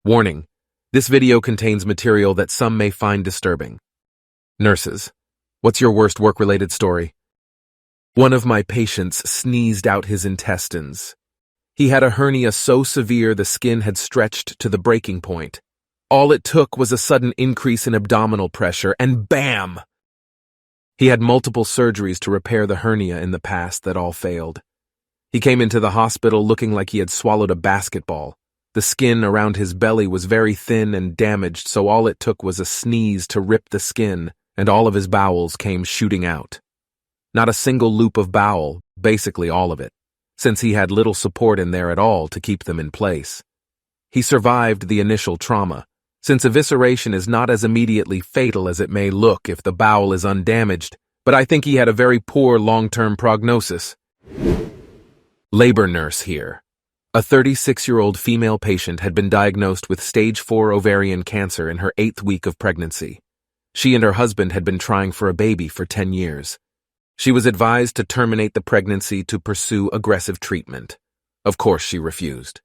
Warning: this video contains material that some may find disturbing. Nurses, what's your worst work-related story? One of my patients sneezed out his intestines. He had a hernia so severe the skin had stretched to the breaking point. All it took was a sudden increase in abdominal pressure, and bam! He had multiple surgeries to repair the hernia in the past that all failed. He came into the hospital looking like he had swallowed a basketball. The skin around his belly was very thin and damaged, so all it took was a sneeze to rip the skin, and all of his bowels came shooting out. Not a single loop of bowel, basically all of it, since he had little support in there at all to keep them in place. He survived the initial trauma, since evisceration is not as immediately fatal as it may look if the bowel is undamaged, but I think he had a very poor long-term prognosis. Labor nurse here. A 36-year-old female patient had been diagnosed with stage 4 ovarian cancer in her 8th week of pregnancy. She and her husband had been trying for a baby for 10 years. She was advised to terminate the pregnancy to pursue aggressive treatment. Of course, she refused.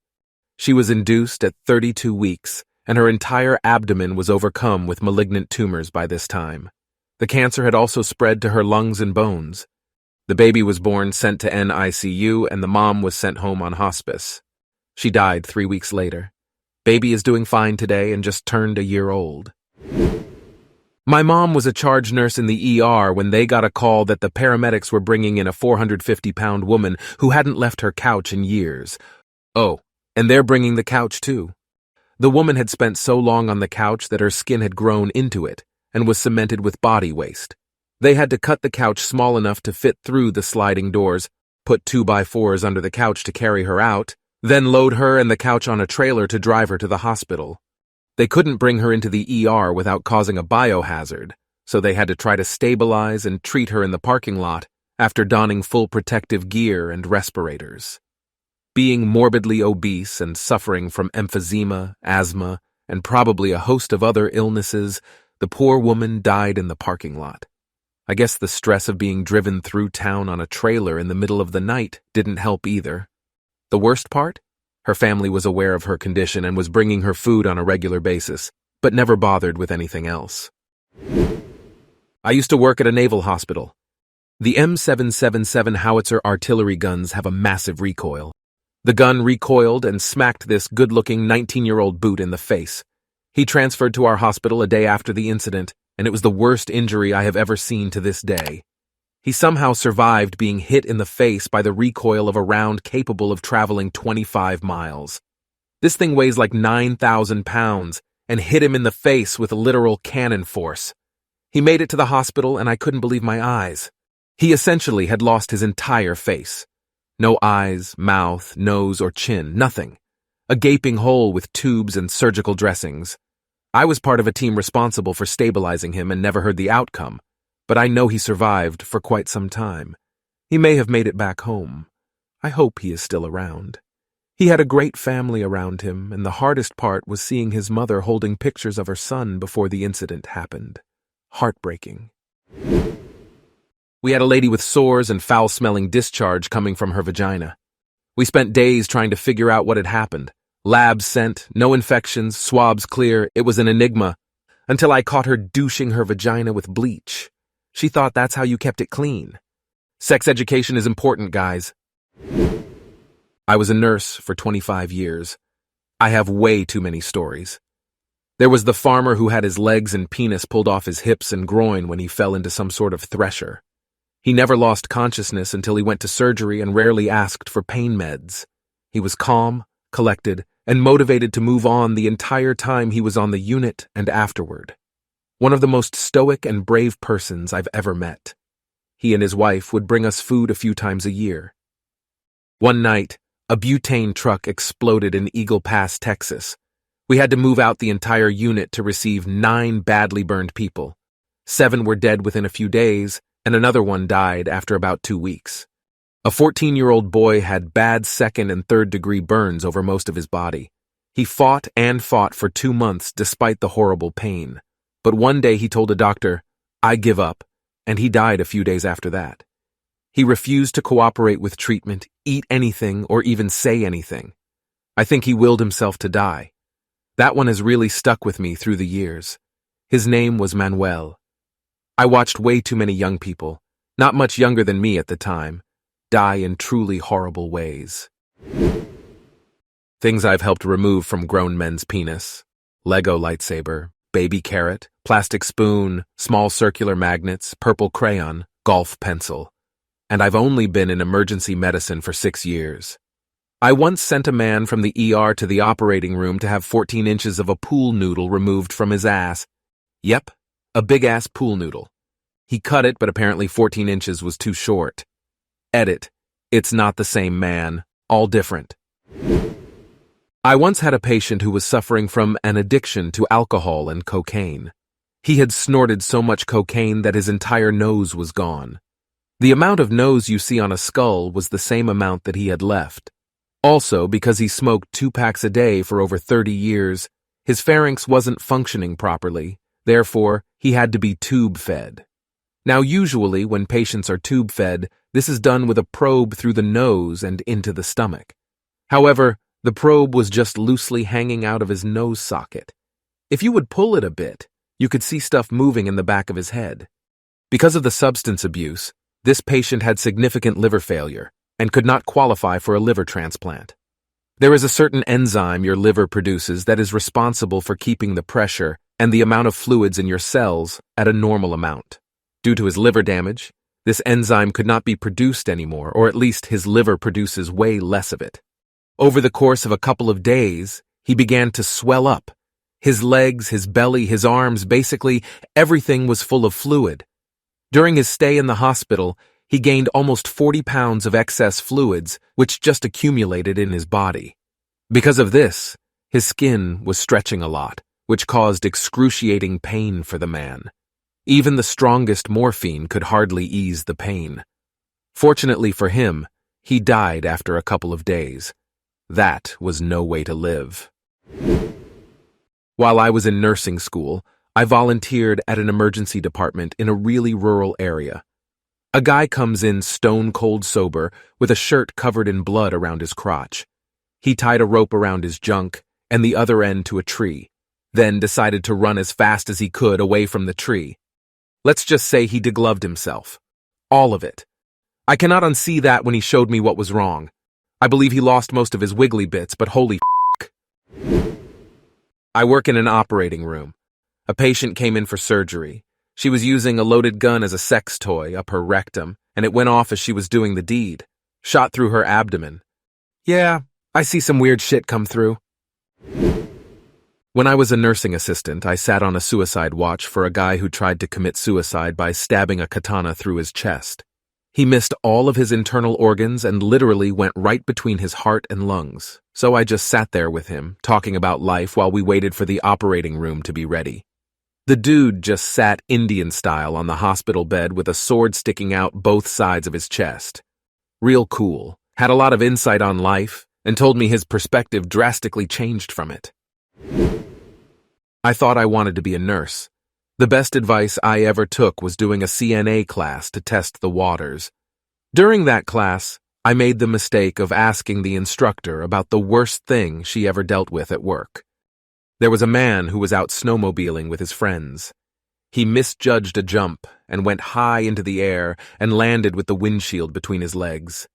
She was induced at 32 weeks, and her entire abdomen was overcome with malignant tumors by this time. The cancer had also spread to her lungs and bones. The baby was born, sent to NICU, and the mom was sent home on hospice. She died 3 weeks later. Baby is doing fine today and just turned a year old. My mom was a charge nurse in the ER when they got a call that the paramedics were bringing in a 450-pound woman who hadn't left her couch in years. Oh, and they're bringing the couch too. The woman had spent so long on the couch that her skin had grown into it and was cemented with body waste. They had to cut the couch small enough to fit through the sliding doors, put 2x4s under the couch to carry her out, then load her and the couch on a trailer to drive her to the hospital. They couldn't bring her into the ER without causing a biohazard, so they had to try to stabilize and treat her in the parking lot after donning full protective gear and respirators. Being morbidly obese and suffering from emphysema, asthma, and probably a host of other illnesses, the poor woman died in the parking lot. I guess the stress of being driven through town on a trailer in the middle of the night didn't help either. The worst part? Her family was aware of her condition and was bringing her food on a regular basis, but never bothered with anything else. I used to work at a naval hospital. The M777 howitzer artillery guns have a massive recoil. The gun recoiled and smacked this good-looking 19-year-old boot in the face. He transferred to our hospital a day after the incident, and it was the worst injury I have ever seen to this day. He somehow survived being hit in the face by the recoil of a round capable of traveling 25 miles. This thing weighs like 9,000 pounds and hit him in the face with literal cannon force. He made it to the hospital and I couldn't believe my eyes. He essentially had lost his entire face. No eyes, mouth, nose, or chin, nothing. A gaping hole with tubes and surgical dressings. I was part of a team responsible for stabilizing him and never heard the outcome, but I know he survived for quite some time. He may have made it back home. I hope he is still around. He had a great family around him, and the hardest part was seeing his mother holding pictures of her son before the incident happened. Heartbreaking. We had a lady with sores and foul-smelling discharge coming from her vagina. We spent days trying to figure out what had happened. Labs sent, no infections, swabs clear, it was an enigma, until I caught her douching her vagina with bleach. She thought that's how you kept it clean. Sex education is important, guys. I was a nurse for 25 years. I have way too many stories. There was the farmer who had his legs and penis pulled off his hips and groin when he fell into some sort of thresher. He never lost consciousness until he went to surgery and rarely asked for pain meds. He was calm, collected, and motivated to move on the entire time he was on the unit and afterward. One of the most stoic and brave persons I've ever met. He and his wife would bring us food a few times a year. One night, a butane truck exploded in Eagle Pass, Texas. We had to move out the entire unit to receive 9 badly burned people. 7 were dead within a few days, and another one died after about 2 weeks. A 14-year-old boy had bad 2nd and 3rd degree burns over most of his body. He fought and fought for 2 months despite the horrible pain. But one day he told a doctor, "I give up," and he died a few days after that. He refused to cooperate with treatment, eat anything, or even say anything. I think he willed himself to die. That one has really stuck with me through the years. His name was Manuel. I watched way too many young people, not much younger than me at the time, die in truly horrible ways. Things I've helped remove from grown men's penis: Lego lightsaber, baby carrot, plastic spoon, small circular magnets, purple crayon, golf pencil. And I've only been in emergency medicine for 6 years. I once sent a man from the ER to the operating room to have 14 inches of a pool noodle removed from his ass. Yep, a big-ass pool noodle. He cut it, but apparently 14 inches was too short. Edit. It's not the same man, all different. I once had a patient who was suffering from an addiction to alcohol and cocaine. He had snorted so much cocaine that his entire nose was gone. The amount of nose you see on a skull was the same amount that he had left. Also, because he smoked 2 packs a day for over 30 years, his pharynx wasn't functioning properly. Therefore, he had to be tube-fed. Now, usually, when patients are tube-fed, this is done with a probe through the nose and into the stomach. However, the probe was just loosely hanging out of his nose socket. If you would pull it a bit, you could see stuff moving in the back of his head. Because of the substance abuse, this patient had significant liver failure and could not qualify for a liver transplant. There is a certain enzyme your liver produces that is responsible for keeping the pressure and the amount of fluids in your cells at a normal amount. Due to his liver damage, this enzyme could not be produced anymore, or at least his liver produces way less of it. Over the course of a couple of days, he began to swell up. His legs, his belly, his arms, basically everything was full of fluid. During his stay in the hospital, he gained almost 40 pounds of excess fluids, which just accumulated in his body. Because of this, his skin was stretching a lot, which caused excruciating pain for the man. Even the strongest morphine could hardly ease the pain. Fortunately for him, he died after a couple of days. That was no way to live. While I was in nursing school, I volunteered at an emergency department in a really rural area. A guy comes in stone-cold sober with a shirt covered in blood around his crotch. He tied a rope around his junk and the other end to a tree, then decided to run as fast as he could away from the tree. Let's just say he degloved himself. All of it. I cannot unsee that when he showed me what was wrong. I believe he lost most of his wiggly bits, but holy f***. I work in an operating room. A patient came in for surgery. She was using a loaded gun as a sex toy up her rectum, and it went off as she was doing the deed. Shot through her abdomen. Yeah, I see some weird shit come through. When I was a nursing assistant, I sat on a suicide watch for a guy who tried to commit suicide by stabbing a katana through his chest. He missed all of his internal organs and literally went right between his heart and lungs, so I just sat there with him, talking about life while we waited for the operating room to be ready. The dude just sat Indian style on the hospital bed with a sword sticking out both sides of his chest. Real cool, had a lot of insight on life, and told me his perspective drastically changed from it. I thought I wanted to be a nurse. The best advice I ever took was doing a CNA class to test the waters. During that class, I made the mistake of asking the instructor about the worst thing she ever dealt with at work. There was a man who was out snowmobiling with his friends. He misjudged a jump and went high into the air and landed with the windshield between his legs.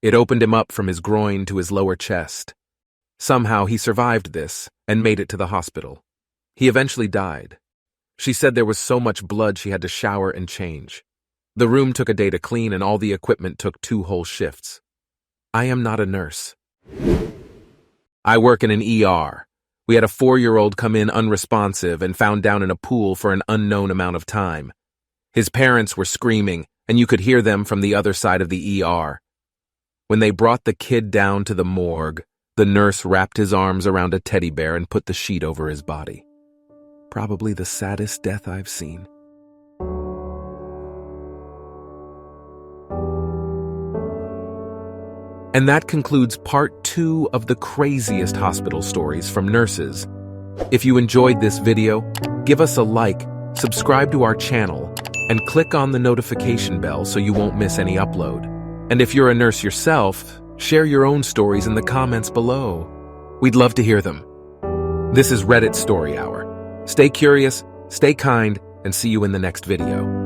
It opened him up from his groin to his lower chest. Somehow he survived this and made it to the hospital. He eventually died. She said there was so much blood she had to shower and change. The room took a day to clean and all the equipment took 2 whole shifts. I am not a nurse. I work in an ER. We had a 4-year-old come in unresponsive and found down in a pool for an unknown amount of time. His parents were screaming, and you could hear them from the other side of the ER. When they brought the kid down to the morgue, the nurse wrapped his arms around a teddy bear and put the sheet over his body. Probably the saddest death I've seen. And that concludes part 2 of the craziest hospital stories from nurses. If you enjoyed this video, give us a like, subscribe to our channel, and click on the notification bell so you won't miss any upload. And if you're a nurse yourself, share your own stories in the comments below. We'd love to hear them. This is Reddit Story Hour. Stay curious, stay kind, and see you in the next video.